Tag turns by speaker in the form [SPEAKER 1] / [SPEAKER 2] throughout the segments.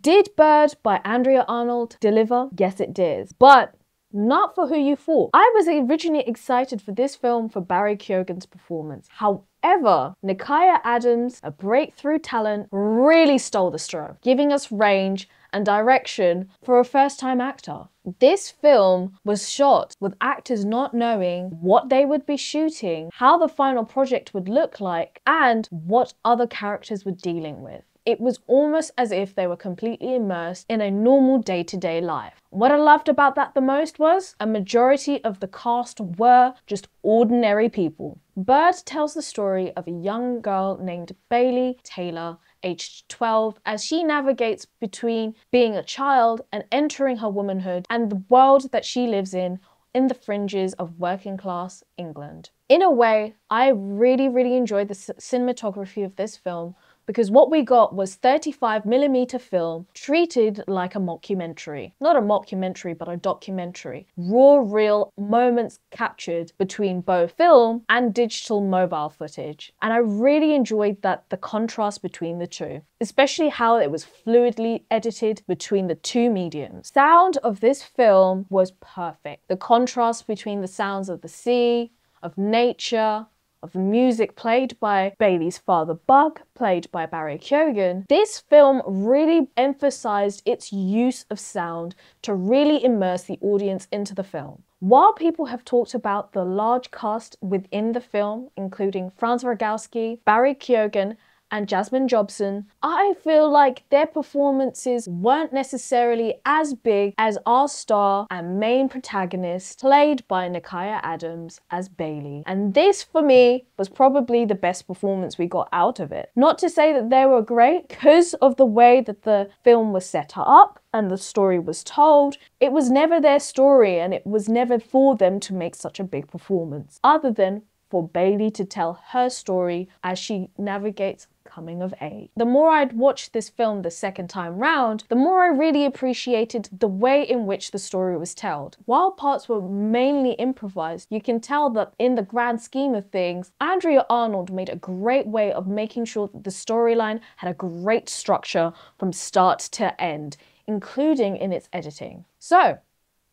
[SPEAKER 1] Did Bird by Andrea Arnold deliver? Yes, it did. But not for who you thought. I was originally excited for this film for Barry Keoghan's performance. However, Nakia Adams, a breakthrough talent, really stole the show, giving us range and direction for a first-time actor. This film was shot with actors not knowing what they would be shooting, how the final project would look like, and what other characters were dealing with. It was almost as if they were completely immersed in a normal day-to-day life. What I loved about that the most was a majority of the cast were just ordinary people. Bird tells the story of a young girl named Bailey Taylor, aged 12, as she navigates between being a child and entering her womanhood and the world that she lives in the fringes of working class England. In a way, I really enjoyed the cinematography of this film, because what we got was 35mm film treated like a mockumentary. Not a mockumentary, but a documentary. Raw, real moments captured between both film and digital mobile footage. And I really enjoyed the contrast between the two, especially how it was fluidly edited between the two mediums. Sound of this film was perfect. The contrast between the sounds of the sea, of nature, of the music played by Bailey's father Bug, played by Barry Keoghan. This film really emphasized its use of sound to really immerse the audience into the film. While people have talked about the large cast within the film, including Franz Rogowski, Barry Keoghan, and Jasmine Jobson, I feel like their performances weren't necessarily as big as our star and main protagonist, played by Nakia Adams as Bailey. And this, for me, was probably the best performance we got out of it. Not to say that they were great, because of the way that the film was set up and the story was told. It was never their story, and it was never for them to make such a big performance, other than for Bailey to tell her story as she navigates coming of age. The more I'd watched this film the second time round, the more I really appreciated the way in which the story was told. While parts were mainly improvised, you can tell that in the grand scheme of things, Andrea Arnold made a great way of making sure that the storyline had a great structure from start to end, including in its editing. So,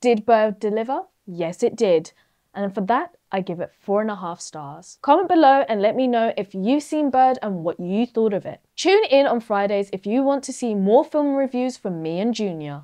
[SPEAKER 1] did Bird deliver? Yes, it did. And for that, I give it 4.5 stars. Comment below and let me know if you've seen Bird and what you thought of it. Tune in on Fridays if you want to see more film reviews from me and Junior.